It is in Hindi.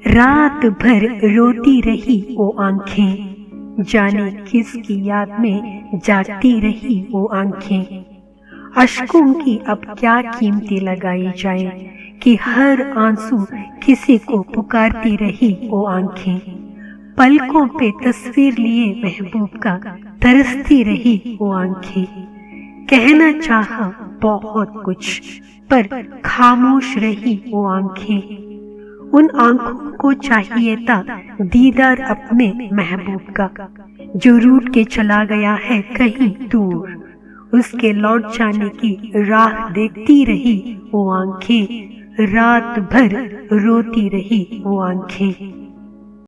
रात भर रोती रही वो आंखें, जाने किसकी याद में जागती रही वो आंखें। अश्कों की अब क्या कीमती लगाई जाए कि हर आंसू किसी को पुकारती रही वो आंखें। पलकों पे तस्वीर लिए महबूब का तरसती रही वो आंखें। कहना चाहा बहुत कुछ पर खामोश रही वो आंखें। उन आंखों को चाहिए था दीदार अपने महबूब का, जो रूठ के चला गया है कहीं दूर। उसके लौट जाने की राह देखती रही वो आंखें, रात भर रोती रही वो आंखें।